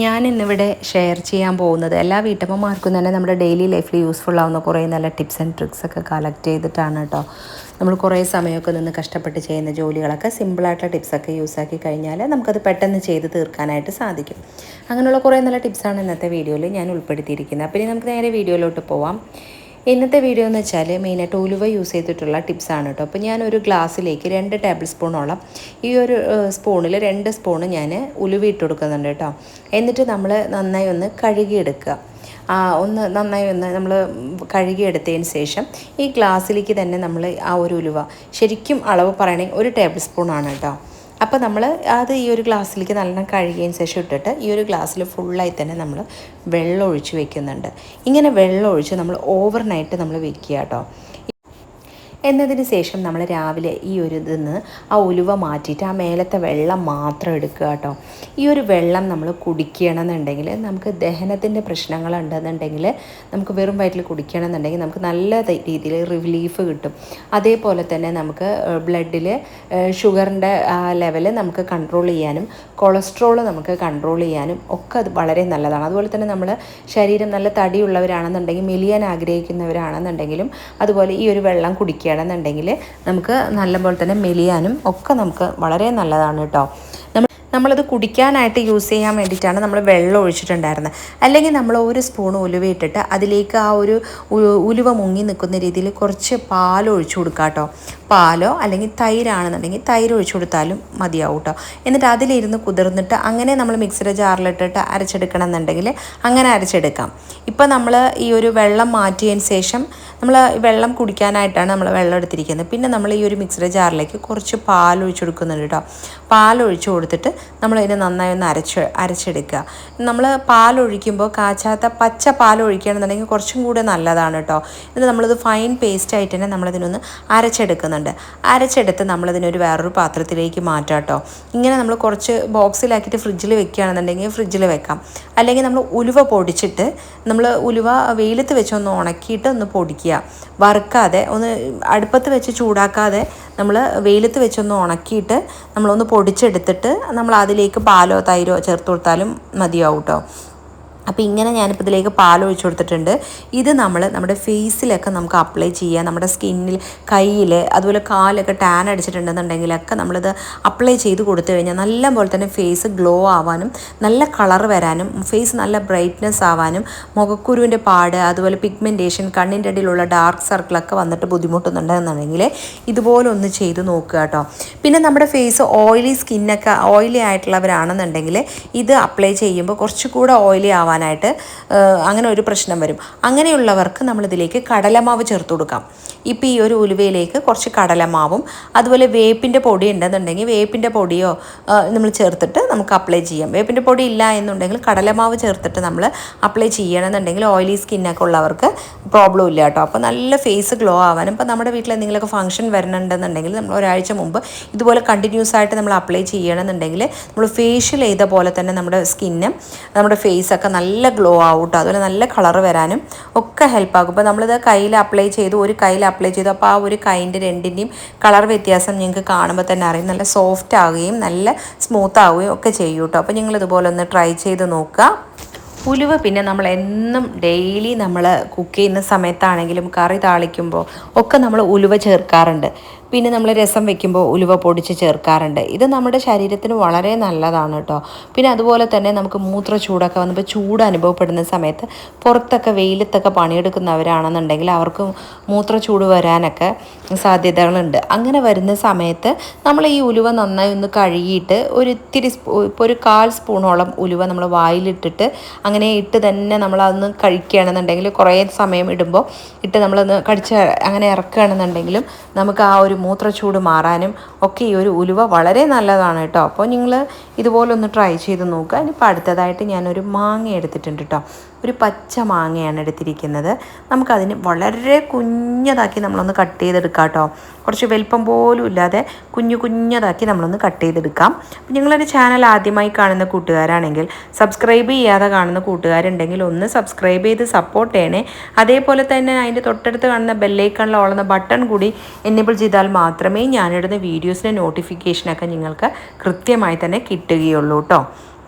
ഞാൻ ഇന്നിവിടെ ഷെയർ ചെയ്യാൻ പോകുന്നത് എല്ലാ വീട്ടമ്മമാർക്കും തന്നെ നമ്മുടെ ഡെയിലി ലൈഫിൽ യൂസ്ഫുൾ ആവുന്ന കുറേ നല്ല ടിപ്സ് ആൻഡ് ട്രിക്സ് ഒക്കെ കളക്ട് ചെയ്തിട്ടാണ് കേട്ടോ. നമ്മൾ കുറേ സമയമൊക്കെ നിന്ന് കഷ്ടപ്പെട്ട് ചെയ്യുന്ന ജോലികളൊക്കെ സിമ്പിളായിട്ടുള്ള ടിപ്സൊക്കെ യൂസാക്കി കഴിഞ്ഞാൽ നമുക്കത് പെട്ടെന്ന് ചെയ്ത് തീർക്കാനായിട്ട് സാധിക്കും. അങ്ങനെയുള്ള കുറേ നല്ല ടിപ്സാണ് ഇന്നത്തെ വീഡിയോയിൽ ഞാൻ ഉൾപ്പെടുത്തിയിരിക്കുന്നത്. അപ്പോൾ ഇനി നമുക്ക് നേരെ വീഡിയോയിലോട്ട് പോവാം. ഇന്നത്തെ വീഡിയോ എന്ന് വെച്ചാൽ മെയിനായിട്ട് ഉലുവ യൂസ് ചെയ്തിട്ടുള്ള ടിപ്സാണ് കേട്ടോ. അപ്പോൾ ഞാനൊരു ഗ്ലാസ്സിലേക്ക് 2 ടേബിൾ സ്പൂണോളം ഈ ഒരു സ്പൂണിൽ 2 സ്പൂണ് ഞാൻ ഉലുവ ഇട്ട് കൊടുക്കുന്നുണ്ട് കേട്ടോ. എന്നിട്ട് നമ്മൾ നന്നായി ഒന്ന് കഴുകിയെടുക്കുക. ഒന്ന് നന്നായി ഒന്ന് നമ്മൾ കഴുകിയെടുത്തതിന് ശേഷം ഈ ഗ്ലാസ്സിലേക്ക് തന്നെ നമ്മൾ ആ ഒരു ഉലുവ ശരിക്കും അളവ് പറയണമെങ്കിൽ 1 ടേബിൾ സ്പൂണാണ് കേട്ടോ. അപ്പോൾ നമ്മൾ അത് ഈ ഒരു ഗ്ലാസ്സിലേക്ക് നല്ലോണം കഴുകിയതിന് ശേഷം ഇട്ടിട്ട് ഈ ഒരു ഗ്ലാസ്സിൽ ഫുള്ളായി തന്നെ നമ്മൾ വെള്ളം ഒഴിച്ച് വെക്കുന്നുണ്ട്. ഇങ്ങനെ വെള്ളം ഒഴിച്ച് നമ്മൾ ഓവർനൈറ്റ് നമ്മൾ വെക്കുക കേട്ടോ. എന്നതിന് ശേഷം നമ്മൾ രാവിലെ ഈ ഒരു ഇതിന്ന് ആ ഉലുവ മാറ്റിയിട്ട് ആ മേലത്തെ വെള്ളം മാത്രം എടുക്കുക കേട്ടോ. ഈ ഒരു വെള്ളം നമ്മൾ കുടിക്കണമെന്നുണ്ടെങ്കിൽ നമുക്ക് ദഹനത്തിൻ്റെ പ്രശ്നങ്ങളുണ്ടെന്നുണ്ടെങ്കിൽ നമുക്ക് വെറും വയറ്റിൽ കുടിക്കണമെന്നുണ്ടെങ്കിൽ നമുക്ക് നല്ല രീതിയിൽ റിലീഫ് കിട്ടും. അതേപോലെ തന്നെ നമുക്ക് ബ്ലഡിൽ ഷുഗറിൻ്റെ ലെവൽ നമുക്ക് കൺട്രോൾ ചെയ്യാനും കൊളസ്ട്രോൾ നമുക്ക് കൺട്രോൾ ചെയ്യാനും ഒക്കെ അത് വളരെ നല്ലതാണ്. അതുപോലെ തന്നെ നമ്മൾ ശരീരം നല്ല തടിയുള്ളവരാണെന്നുണ്ടെങ്കിൽ മെലിയാൻ ആഗ്രഹിക്കുന്നവരാണെന്നുണ്ടെങ്കിലും അതുപോലെ ഈ ഒരു വെള്ളം കുടിക്കുകയാണെന്നുണ്ടെങ്കിൽ നമുക്ക് നല്ലപോലെ തന്നെ മെലിയാനും ഒക്കെ നമുക്ക് വളരെ നല്ലതാണ് കേട്ടോ. നമ്മളത് കുടിക്കാനായിട്ട് യൂസ് ചെയ്യാൻ വേണ്ടിയിട്ടാണ് നമ്മൾ വെള്ളം ഒഴിച്ചിട്ടുണ്ടായിരുന്നത്. അല്ലെങ്കിൽ നമ്മൾ 1 സ്പൂൺ ഉലുവ ഇട്ടിട്ട് അതിലേക്ക് ആ ഒരു ഉലുവ മുങ്ങി നിൽക്കുന്ന രീതിയിൽ കുറച്ച് പാൽ ഒഴിച്ചു കൊടുക്കുക കേട്ടോ. പാലോ അല്ലെങ്കിൽ തൈരാണെന്നുണ്ടെങ്കിൽ തൈര് ഒഴിച്ചു കൊടുത്താലും മതിയാവും കേട്ടോ. എന്നിട്ട് അതിലിരുന്ന് കുതിർന്നിട്ട് അങ്ങനെ നമ്മൾ മിക്സിയുടെ ജാറിലിട്ടിട്ട് അരച്ചെടുക്കണം എന്നുണ്ടെങ്കിൽ അങ്ങനെ അരച്ചെടുക്കാം. ഇപ്പോൾ നമ്മൾ ഈ ഒരു വെള്ളം മാറ്റിയതിന് ശേഷം നമ്മൾ വെള്ളം കുടിക്കാനായിട്ടാണ് നമ്മൾ വെള്ളം എടുത്തിരിക്കുന്നത്. പിന്നെ നമ്മൾ ഈ ഒരു മിക്സിയുടെ ജാറിലേക്ക് കുറച്ച് പാൽ ഒഴിച്ചു കൊടുക്കുന്നുണ്ട് കേട്ടോ. പാൽ ഒഴിച്ചു കൊടുത്തിട്ട് നമ്മളതിനെ നന്നായി ഒന്ന് അരച്ചെടുക്കുക. നമ്മൾ പാലൊഴിക്കുമ്പോൾ കാച്ചാത്ത പച്ച പാൽ ഒഴിക്കുകയാണെന്നുണ്ടെങ്കിൽ കുറച്ചും കൂടെ നല്ലതാണ് കേട്ടോ. എന്നിട്ട് നമ്മളത് ഫൈൻ പേസ്റ്റായിട്ട് തന്നെ നമ്മളതിനൊന്ന് അരച്ചെടുക്കുന്നുണ്ട്. അരച്ചെടുത്ത് നമ്മളതിനൊരു വേറൊരു പാത്രത്തിലേക്ക് മാറ്റാം കേട്ടോ. ഇങ്ങനെ നമ്മൾ കുറച്ച് ബോക്സിലാക്കിയിട്ട് ഫ്രിഡ്ജിൽ വെക്കുകയാണെന്നുണ്ടെങ്കിൽ ഫ്രിഡ്ജിൽ വെക്കാം. അല്ലെങ്കിൽ നമ്മൾ ഉലുവ പൊടിച്ചിട്ട് നമ്മൾ ഉലുവ വെയിലത്ത് വെച്ച് ഒന്ന് ഉണക്കിയിട്ട് ഒന്ന് പൊടിക്കുക. വറുക്കാതെ ഒന്ന് അടുപ്പത്ത് വെച്ച് ചൂടാക്കാതെ നമ്മൾ വെയിലത്ത് വെച്ചൊന്ന് ഉണക്കിയിട്ട് നമ്മളൊന്ന് പൊടിച്ചെടുത്തിട്ട് നമ്മൾ അതിലേക്ക് പാലോ തൈരോ ചേർത്ത് കൊടുത്താലും മതിയാവും കേട്ടോ. അപ്പോൾ ഇങ്ങനെ ഞാനിപ്പോൾ ഇതിലേക്ക് പാൽ ഒഴിച്ചു കൊടുത്തിട്ടുണ്ട്. ഇത് നമ്മുടെ ഫേസിലൊക്കെ നമുക്ക് അപ്ലൈ ചെയ്യാം. നമ്മുടെ സ്കിന്നിൽ, കയ്യിൽ, അതുപോലെ കാലൊക്കെ ടാൻ അടിച്ചിട്ടുണ്ടെന്നുണ്ടെങ്കിലൊക്കെ നമ്മളിത് അപ്ലൈ ചെയ്ത് കൊടുത്തു കഴിഞ്ഞാൽ നല്ല പോലെ തന്നെ ഫേസ് ഗ്ലോ ആവാനും നല്ല കളർ വരാനും ഫേസ് നല്ല ബ്രൈറ്റ്നെസ് ആവാനും മുഖക്കുരുവിൻ്റെ പാട് അതുപോലെ പിഗ്മെൻറ്റേഷൻ കണ്ണിൻ്റെ ഇടയിലുള്ള ഡാർക്ക് സർക്കിളൊക്കെ വന്നിട്ട് ബുദ്ധിമുട്ടുന്നുണ്ടെന്നുണ്ടെങ്കിൽ ഇതുപോലെ ഒന്ന് ചെയ്ത് നോക്കുക കേട്ടോ. പിന്നെ നമ്മുടെ ഫേസ് ഓയിലി ആയിട്ടുള്ളവരാണെന്നുണ്ടെങ്കിൽ ഇത് അപ്ലൈ ചെയ്യുമ്പോൾ കുറച്ചുകൂടെ ഓയിലി ആവാൻ അങ്ങനെ ഒരു പ്രശ്നം വരും. അങ്ങനെയുള്ളവർക്ക് നമ്മളിതിലേക്ക് കടലമാവ് ചേർത്ത് കൊടുക്കാം. ഇപ്പോൾ ഈ ഒരു ഉലുവയിലേക്ക് കുറച്ച് കടലമാവും അതുപോലെ വേപ്പിൻ്റെ പൊടി ഉണ്ടെന്നുണ്ടെങ്കിൽ വേപ്പിൻ്റെ പൊടിയോ നമ്മൾ ചേർത്തിട്ട് നമുക്ക് അപ്ലൈ ചെയ്യാം. വേപ്പിൻ്റെ പൊടി ഇല്ല എന്നുണ്ടെങ്കിൽ കടലമാവ് ചേർത്തിട്ട് നമ്മൾ അപ്ലൈ ചെയ്യണമെന്നുണ്ടെങ്കിൽ ഓയിലി സ്കിന്നൊക്കെ ഉള്ളവർക്ക് പ്രോബ്ലം ഇല്ല കേട്ടോ. അപ്പോൾ നല്ല ഫേസ് ഗ്ലോ ആവാനും ഇപ്പോൾ നമ്മുടെ വീട്ടിൽ എന്തെങ്കിലുമൊക്കെ ഫംഗ്ഷൻ വരണുണ്ടെന്നുണ്ടെങ്കിൽ നമ്മൾ ഒരാഴ്ച മുമ്പ് ഇതുപോലെ കണ്ടിന്യൂസ് ആയിട്ട് നമ്മൾ അപ്ലൈ ചെയ്യണമെന്നുണ്ടെങ്കിൽ നമ്മൾ ഫേഷ്യൽ ചെയ്ത പോലെ തന്നെ നമ്മുടെ സ്കിന്നും നമ്മുടെ ഫേസൊക്കെ നല്ല ഗ്ലോ ആവും കേട്ടോ. അതുപോലെ നല്ല കളർ വരാനും ഒക്കെ ഹെൽപ്പാകും. ഇപ്പോൾ നമ്മളിത് കയ്യിൽ അപ്ലൈ ചെയ്തു, ഒരു കയ്യിൽ അപ്ലൈ ചെയ്തു, അപ്പോൾ ആ ഒരു കൈൻ്റെ രണ്ടിൻ്റെയും കളർ വ്യത്യാസം നിങ്ങൾക്ക് കാണുമ്പോൾ തന്നെ അറിയും. നല്ല സോഫ്റ്റ് ആവുകയും നല്ല സ്മൂത്ത് ആവുകയും ഒക്കെ ചെയ്യും കേട്ടോ. അപ്പോൾ നിങ്ങൾ ഇതുപോലെ ഒന്ന് ട്രൈ ചെയ്ത് നോക്കുക. ഉലുവ പിന്നെ നമ്മൾ എന്നും ഡെയിലി നമ്മൾ കുക്ക് ചെയ്യുന്ന സമയത്താണെങ്കിലും കറി താളിക്കുമ്പോൾ ഒക്കെ നമ്മൾ ഉലുവ ചേർക്കാറുണ്ട്. പിന്നെ നമ്മൾ രസം വെക്കുമ്പോൾ ഉലുവ പൊടിച്ച് ചേർക്കാറുണ്ട്. ഇത് നമ്മുടെ ശരീരത്തിന് വളരെ നല്ലതാണ് കേട്ടോ. പിന്നെ അതുപോലെ തന്നെ നമുക്ക് മൂത്രച്ചൂടൊക്കെ വന്നപ്പോൾ ചൂട് അനുഭവപ്പെടുന്ന സമയത്ത് പുറത്തൊക്കെ വെയിലത്തൊക്കെ പണിയെടുക്കുന്നവരാണെന്നുണ്ടെങ്കിൽ അവർക്ക് മൂത്രച്ചൂട് വരാനൊക്കെ സാധ്യതകളുണ്ട്. അങ്ങനെ വരുന്ന സമയത്ത് നമ്മൾ ഈ ഉലുവ നന്നായി ഒന്ന് കഴുകിയിട്ട് ഇപ്പോൾ ഒരു 1/4 സ്പൂണോളം ഉലുവ നമ്മൾ വായിലിട്ടിട്ട് അങ്ങനെ ഇട്ട് തന്നെ നമ്മളതൊന്ന് കഴിക്കുകയാണെന്നുണ്ടെങ്കിൽ കുറേ സമയം ഇടുമ്പോൾ നമ്മളൊന്ന് കടിച്ച് അങ്ങനെ ഇറക്കുകയാണെന്നുണ്ടെങ്കിലും നമുക്ക് ആ ഒരു മൂത്രച്ചൂട് മാറാനും ഒക്കെ ഈ ഒരു ഉലുവ വളരെ നല്ലതാണ് കേട്ടോ. അപ്പോൾ നിങ്ങൾ ഇതുപോലെ ഒന്ന് ട്രൈ ചെയ്ത് നോക്കുക. ഇനിയിപ്പോൾ അടുത്തതായിട്ട് ഞാനൊരു മാങ്ങ എടുത്തിട്ടുണ്ട് കേട്ടോ. ഒരു പച്ച മാങ്ങയാണ് എടുത്തിരിക്കുന്നത്. നമുക്കതിന് വളരെ കുഞ്ഞതാക്കി നമ്മളൊന്ന് കട്ട് ചെയ്തെടുക്കാം കേട്ടോ. കുറച്ച് വലിപ്പം പോലും ഇല്ലാതെ കുഞ്ഞതാക്കി നമ്മളൊന്ന് കട്ട് ചെയ്തെടുക്കാം. അപ്പോൾ നിങ്ങളൊരു ചാനൽ ആദ്യമായി കാണുന്ന കൂട്ടുകാരാണെങ്കിൽ സബ്സ്ക്രൈബ് ചെയ്യാതെ കാണുന്ന കൂട്ടുകാരുണ്ടെങ്കിൽ ഒന്ന് സബ്സ്ക്രൈബ് ചെയ്ത് സപ്പോർട്ട് ചെയ്യണേ. അതേപോലെ തന്നെ അതിൻ്റെ തൊട്ടടുത്ത് കാണുന്ന ബെല്ലൈക്കണിൽ ഓളുന്ന ബട്ടൺ കൂടി എനേബിൾ ചെയ്താൽ മാത്രമേ ഞാനിടുന്ന വീഡിയോസിൻ്റെ നോട്ടിഫിക്കേഷനൊക്കെ നിങ്ങൾക്ക് കൃത്യമായി തന്നെ കിട്ടുകയുള്ളൂ കേട്ടോ.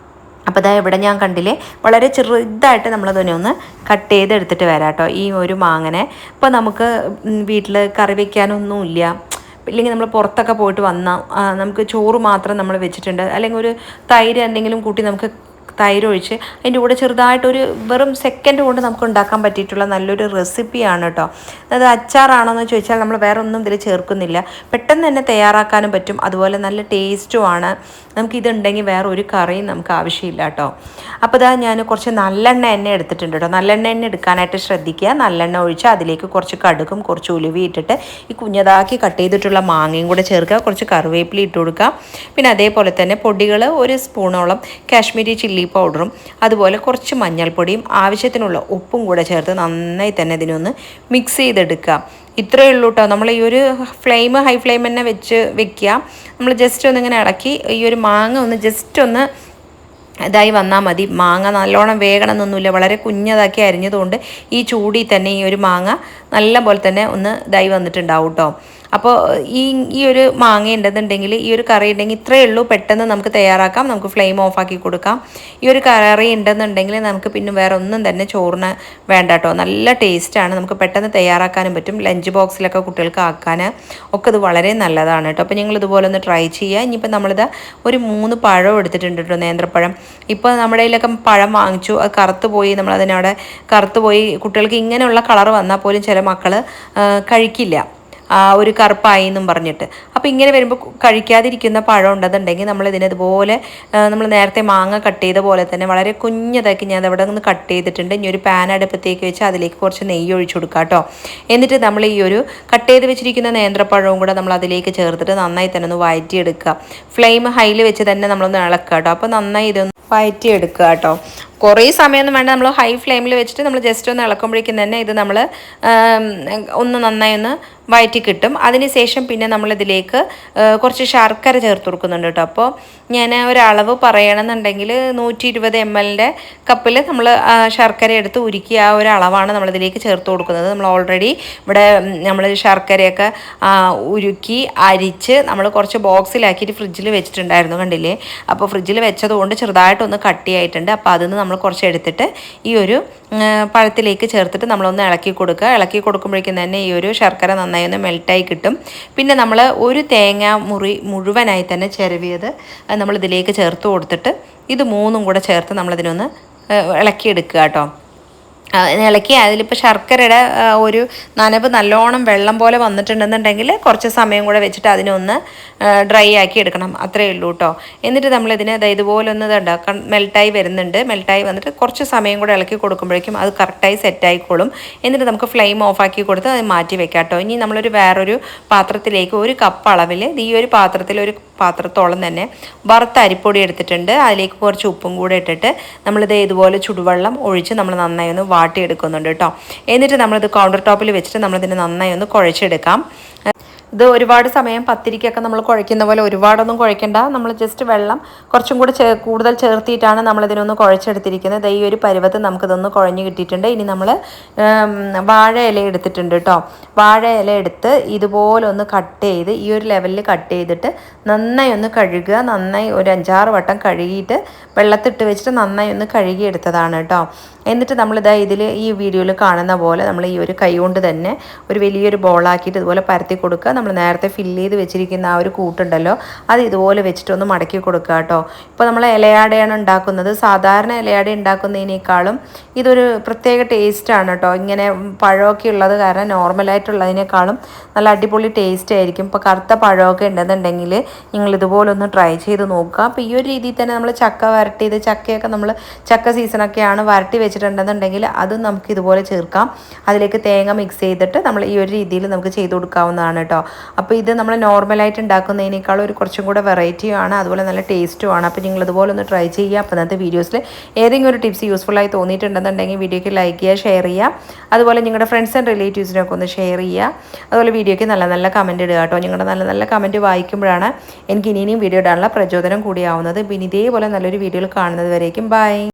അപ്പോൾ ഇതാ ഇവിടെ ഞാൻ കണ്ടില്ലേ വളരെ ചെറുതായിട്ട് നമ്മളതിനെ ഒന്ന് കട്ട് ചെയ്തെടുത്തിട്ട് വരാം കേട്ടോ ഈ ഒരു മാങ്ങനെ. ഇപ്പോൾ നമുക്ക് വീട്ടിൽ കറി വയ്ക്കാനൊന്നുമില്ല, ഇല്ലെങ്കിൽ നമ്മൾ പുറത്തൊക്കെ പോയിട്ട് വന്നാൽ നമുക്ക് ചോറ് മാത്രം നമ്മൾ വെച്ചിട്ടുണ്ട്, അല്ലെങ്കിൽ ഒരു തൈര് എന്തെങ്കിലും കൂട്ടി നമുക്ക് തൈര് ഒഴിച്ച് അതിൻ്റെ കൂടെ ചെറുതായിട്ടൊരു വെറും സെക്കൻഡ് കൊണ്ട് നമുക്ക് ഉണ്ടാക്കാൻ പറ്റിയിട്ടുള്ള നല്ലൊരു റെസിപ്പിയാണ് കേട്ടോ. അത് അച്ചാറാണോ എന്ന് ചോദിച്ചാൽ നമ്മൾ വേറെ ഒന്നും ഇതിൽ ചേർക്കുന്നില്ല, പെട്ടെന്ന് തന്നെ തയ്യാറാക്കാനും പറ്റും, അതുപോലെ നല്ല ടേസ്റ്റുമാണ്. നമുക്കിതുണ്ടെങ്കിൽ വേറെ ഒരു കറിയും നമുക്ക് ആവശ്യമില്ല കേട്ടോ. അപ്പോൾ ഇതാ ഞാൻ കുറച്ച് നല്ലെണ്ണ എണ്ണ എടുത്തിട്ടുണ്ട് കേട്ടോ. നല്ലെണ്ണ എണ്ണ എടുക്കാനായിട്ട് ശ്രദ്ധിക്കുക. നല്ലെണ്ണ ഒഴിച്ച് അതിലേക്ക് കുറച്ച് കടുകും കുറച്ച് ഉലുവി ഇട്ടിട്ട് ഈ കുഞ്ഞതാക്കി കട്ട് ചെയ്തിട്ടുള്ള മാങ്ങയും കൂടെ ചേർക്കുക, കുറച്ച് കറിവേപ്പില ഇട്ട് കൊടുക്കുക. പിന്നെ അതേപോലെ തന്നെ പൊടികൾ 1 സ്പൂണോളം കാശ്മീരി ചില്ലി പൗഡറും അതുപോലെ കുറച്ച് മഞ്ഞൾപ്പൊടിയും ആവശ്യത്തിനുള്ള ഉപ്പും കൂടെ ചേർത്ത് നന്നായി തന്നെ ഇതിനൊന്ന് മിക്സ് ചെയ്തെടുക്കുക. ഇത്രയേ ഉള്ളൂ കേട്ടോ. നമ്മൾ ഈ ഒരു ഹൈ ഫ്ലെയിം തന്നെ വെക്കുക. നമ്മൾ ജസ്റ്റ് ഒന്നിങ്ങനെ ഇളക്കി ഈ ഒരു മാങ്ങ ഒന്ന് ജസ്റ്റ് ഒന്ന് ഇതായി വന്നാൽ മതി. മാങ്ങ നല്ലോണം വേകണമെന്നൊന്നുമില്ല, വളരെ കുഞ്ഞതാക്കി അരിഞ്ഞതുകൊണ്ട് ഈ ചൂടിൽ തന്നെ ഈ ഒരു മാങ്ങ നല്ല പോലെ തന്നെ ഒന്ന് ഇതായി വന്നിട്ടുണ്ടാവും കേട്ടോ. അപ്പോൾ ഈ ഒരു മാങ്ങ ഉണ്ടെന്നുണ്ടെങ്കിൽ, ഈ ഒരു കറി ഉണ്ടെങ്കിൽ ഇത്രയേ ഉള്ളൂ, പെട്ടെന്ന് നമുക്ക് തയ്യാറാക്കാം. നമുക്ക് ഫ്ലെയിം ഓഫാക്കി കൊടുക്കാം. ഈ ഒരു കറി ഉണ്ടെന്നുണ്ടെങ്കിൽ നമുക്ക് പിന്നെ വേറെ ഒന്നും തന്നെ ചോറിന് വേണ്ട കേട്ടോ. നല്ല ടേസ്റ്റാണ്, നമുക്ക് പെട്ടെന്ന് തയ്യാറാക്കാനും പറ്റും. ലഞ്ച് ബോക്സിലൊക്കെ കുട്ടികൾക്ക് ആക്കാൻ ഒക്കെ ഇത് വളരെ നല്ലതാണ് കേട്ടോ. അപ്പോൾ നിങ്ങൾ ഇതുപോലെ ഒന്ന് ട്രൈ ചെയ്യുക. ഇനിയിപ്പോൾ നമ്മളിത് ഒരു 3 പഴം എടുത്തിട്ടുണ്ട് കേട്ടോ, നേന്ത്രപ്പഴം. ഇപ്പോൾ നമ്മുടെ കയ്യിലൊക്കെ പഴം വാങ്ങിച്ചു, അത് കറുത്ത് പോയി, നമ്മളതിനവിടെ കറുത്ത് പോയി. കുട്ടികൾക്ക് ഇങ്ങനെയുള്ള കളർ വന്നാൽ പോലും ചില മക്കൾ കഴിക്കില്ല, ഒരു കറുപ്പായി എന്നും പറഞ്ഞിട്ട്. അപ്പോൾ ഇങ്ങനെ വരുമ്പോൾ കഴിക്കാതിരിക്കുന്ന പഴം ഉണ്ടെന്നുണ്ടെങ്കിൽ നമ്മളിതിനതുപോലെ നമ്മൾ നേരത്തെ മാങ്ങ കട്ട് ചെയ്ത പോലെ തന്നെ വളരെ കുഞ്ഞതാക്കി ഞാൻ അവിടെ നിന്ന് കട്ട് ചെയ്തിട്ടുണ്ട്. ഇനി ഒരു പാൻ അടുപ്പത്തേക്ക് വെച്ച് അതിലേക്ക് കുറച്ച് നെയ്യ് ഒഴിച്ചു കൊടുക്കുക കേട്ടോ. എന്നിട്ട് നമ്മൾ ഈ ഒരു കട്ട് ചെയ്ത് വെച്ചിരിക്കുന്ന നേന്ത്രപ്പഴവും കൂടെ നമ്മൾ അതിലേക്ക് ചേർത്തിട്ട് നന്നായി തന്നെ ഒന്ന് വഴറ്റിയെടുക്കുക. ഫ്ലെയിം ഹൈയിൽ വെച്ച് തന്നെ നമ്മളൊന്ന് ഇളക്കുക കേട്ടോ. അപ്പോൾ നന്നായി ഇതൊന്ന് വഴറ്റിയെടുക്കുക കേട്ടോ. കുറേ സമയമൊന്നും വേണ്ട, നമ്മൾ ഹൈ ഫ്ലെയിമിൽ വെച്ചിട്ട് നമ്മൾ ജസ്റ്റ് ഒന്ന് ഇളക്കുമ്പോഴേക്കും തന്നെ ഇത് നമ്മൾ ഒന്ന് നന്നായി ഒന്ന് വഴറ്റി കിട്ടും. അതിനുശേഷം പിന്നെ നമ്മളിതിലേക്ക് കുറച്ച് ശർക്കര ചേർത്ത് കൊടുക്കുന്നുണ്ട് കേട്ടോ. അപ്പോൾ ഞാൻ ഒരളവ് പറയണമെന്നുണ്ടെങ്കിൽ 120 ml കപ്പിൽ നമ്മൾ ശർക്കര എടുത്ത് ഉരുക്കി ആ ഒരു അളവാണ് നമ്മളിതിലേക്ക് ചേർത്ത് കൊടുക്കുന്നത്. നമ്മൾ ഓൾറെഡി ഇവിടെ നമ്മൾ ശർക്കരയൊക്കെ ഉരുക്കി അരിച്ച് നമ്മൾ കുറച്ച് ബോക്സിലാക്കിയിട്ട് ഫ്രിഡ്ജിൽ വെച്ചിട്ടുണ്ടായിരുന്നു, കണ്ടില്ലേ. അപ്പോൾ ഫ്രിഡ്ജിൽ വെച്ചതുകൊണ്ട് ചെറുതായിട്ടൊന്ന് കട്ടിയായിട്ടുണ്ട്. അപ്പോൾ അതിൽ നിന്ന് നമ്മൾ കുറച്ച് എടുത്തിട്ട് ഈ ഒരു പഴത്തിലേക്ക് ചേർത്തിട്ട് നമ്മളൊന്ന് ഇളക്കി കൊടുക്കുക. ഇളക്കി കൊടുക്കുമ്പോഴേക്കും തന്നെ ഈ ഒരു ശർക്കര നന്നായി ഒന്ന് മെൽറ്റായി കിട്ടും. പിന്നെ നമ്മൾ ഒരു തേങ്ങ മുറി മുഴുവനായി തന്നെ ചിരവിയത് നമ്മളിതിലേക്ക് ചേർത്ത് കൊടുത്തിട്ട് ഇത് 3ഉം കൂടെ ചേർത്ത് നമ്മളിതിനൊന്ന് ഇളക്കിയെടുക്കുക കേട്ടോ. ഇളക്കി അതിലിപ്പോൾ ശർക്കരയുടെ ഒരു നനവ് നല്ലോണം വെള്ളം പോലെ വന്നിട്ടുണ്ടെന്നുണ്ടെങ്കിൽ കുറച്ച് സമയം കൂടെ വെച്ചിട്ട് അതിനൊന്ന് ഡ്രൈ ആക്കി എടുക്കണം, അത്രയേ ഉള്ളൂ കേട്ടോ. എന്നിട്ട് നമ്മളിതിനെ ഇതുപോലെ ഒന്ന് ഇതുണ്ടാക്കാം. മെൽട്ടായി വരുന്നുണ്ട്, മെൽട്ടായി വന്നിട്ട് കുറച്ച് സമയം കൂടെ ഇളക്കി കൊടുക്കുമ്പോഴേക്കും അത് കറക്റ്റായി സെറ്റായിക്കോളും. എന്നിട്ട് നമുക്ക് ഫ്ലെയിം ഓഫാക്കി കൊടുത്ത് അത് മാറ്റി വെക്കാം കേട്ടോ. ഇനി നമ്മളൊരു വേറൊരു പാത്രത്തിലേക്ക് 1 കപ്പ് അളവിൽ ഈ ഒരു പാത്രത്തിൽ ഒരു പാത്രത്തോളം തന്നെ വറുത്ത അരിപ്പൊടി എടുത്തിട്ടുണ്ട്. അതിലേക്ക് കുറച്ച് ഉപ്പും കൂടെ ഇട്ടിട്ട് നമ്മളിത് ഇതുപോലെ ചുടുവെള്ളം ഒഴിച്ച് നമ്മൾ നന്നായി ഒന്ന് വാട്ടിയെടുക്കുന്നുണ്ട് കേട്ടോ. എന്നിട്ട് നമ്മളിത് കൗണ്ടർ ടോപ്പിൽ വെച്ചിട്ട് നമ്മളിതിനെ നന്നായി ഒന്ന് കുഴച്ചെടുക്കാം. ഇത് ഒരുപാട് സമയം പത്തിരിക്കൊക്കെ നമ്മൾ കുഴയ്ക്കുന്ന പോലെ ഒരുപാടൊന്നും കുഴയ്ക്കേണ്ട. നമ്മൾ ജസ്റ്റ് വെള്ളം കുറച്ചും കൂടെ കൂടുതൽ ചേർത്തിയിട്ടാണ് നമ്മളിതിനൊന്ന് കുഴച്ചെടുത്തിരിക്കുന്നത്. ഈ ഒരു പരുവത്ത് നമുക്കിതൊന്ന് കുഴഞ്ഞ് കിട്ടിയിട്ടുണ്ട്. ഇനി നമ്മൾ വാഴ ഇല എടുത്തിട്ടുണ്ട് കേട്ടോ. വാഴ ഇല എടുത്ത് ഇതുപോലെ ഒന്ന് കട്ട് ചെയ്ത് ഈ ഒരു ലെവലിൽ കട്ട് ചെയ്തിട്ട് നന്നായി ഒന്ന് കഴുകുക. നന്നായി ഒരു 5-6 വട്ടം കഴുകിയിട്ട് വെള്ളത്തിട്ട് വെച്ചിട്ട് നന്നായി ഒന്ന് കഴുകിയെടുത്തതാണ് കേട്ടോ. എന്നിട്ട് നമ്മളിതാ ഇതിൽ ഈ വീഡിയോയിൽ കാണുന്ന പോലെ നമ്മൾ ഈ ഒരു കൈ കൊണ്ട് തന്നെ ഒരു വലിയൊരു ബോളാക്കിയിട്ട് ഇതുപോലെ പരത്തി കൊടുക്കുക. നമ്മൾ നേരത്തെ ഫില്ല് ചെയ്ത് വെച്ചിരിക്കുന്ന ആ ഒരു കൂട്ടുണ്ടല്ലോ, അത് ഇതുപോലെ വെച്ചിട്ടൊന്ന് മടക്കി കൊടുക്കുക കേട്ടോ. ഇപ്പോൾ നമ്മൾ ഇലയാടയാണ് ഉണ്ടാക്കുന്നത്. സാധാരണ ഇലയാട ഉണ്ടാക്കുന്നതിനേക്കാളും ഇതൊരു പ്രത്യേക ടേസ്റ്റാണ് കേട്ടോ. ഇങ്ങനെ പഴമൊക്കെ ഉള്ളത് കാരണം നോർമലായിട്ടുള്ളതിനേക്കാളും നല്ല അടിപൊളി ടേസ്റ്റ് ആയിരിക്കും. ഇപ്പോൾ കറുത്ത പഴമൊക്കെ ഉണ്ടെന്നുണ്ടെങ്കിൽ നിങ്ങൾ ഇതുപോലൊന്ന് ട്രൈ ചെയ്ത് നോക്കുക. അപ്പോൾ ഈ ഒരു രീതിയിൽ തന്നെ നമ്മൾ ചക്ക വരട്ടിയത്, ചക്കയൊക്കെ നമ്മൾ ചക്ക സീസണൊക്കെയാണ് വരട്ടി വെച്ചിട്ടുണ്ടെന്നുണ്ടെങ്കിൽ അതും നമുക്ക് ഇതുപോലെ ചേർക്കാം. അതിലേക്ക് തേങ്ങ മിക്സ് ചെയ്തിട്ട് നമ്മൾ ഈ ഒരു രീതിയിൽ നമുക്ക് ചെയ്ത് കൊടുക്കാവുന്നതാണ് കേട്ടോ. അപ്പോൾ ഇത് നമ്മൾ നോർമലായിട്ട് ഉണ്ടാക്കുന്നതിനേക്കാളും ഒരു കുറച്ചും കൂടെ വെറൈറ്റിയാണ്, അതുപോലെ നല്ല ടേസ്റ്റുമാണ്. അപ്പോൾ നിങ്ങൾ ഇതുപോലെ ഒന്ന് ട്രൈ ചെയ്യുക. അപ്പോൾ ഇന്നത്തെ വീഡിയോസിൽ ഏതെങ്കിലും ഒരു ടിപ്സ് യൂസ്ഫുള്ളായി തോന്നിയിട്ടുണ്ടെന്നുണ്ടെങ്കിൽ വീഡിയോയ്ക്ക് ലൈക്ക് ചെയ്യുക, ഷെയർ ചെയ്യുക. അതുപോലെ നിങ്ങളുടെ ഫ്രണ്ട്സ് ആൻഡ് റിലേറ്റീവ്സിനൊക്കെ ഒന്ന് ഷെയർ ചെയ്യുക. അതുപോലെ വീഡിയോയ്ക്ക് നല്ല നല്ല കമൻറ്റ് ഇടുക കേട്ടോ. നിങ്ങളുടെ നല്ല നല്ല കമൻറ്റ് വായിക്കുമ്പോഴാണ് എനിക്ക് ഇനിയും വീഡിയോ ഇടാനുള്ള പ്രചോദനം കൂടിയാവുന്നത്. പിന്നെ ഇതേപോലെ നല്ലൊരു വീഡിയോയിൽ കാണുന്നത് വരേക്കും ബൈ.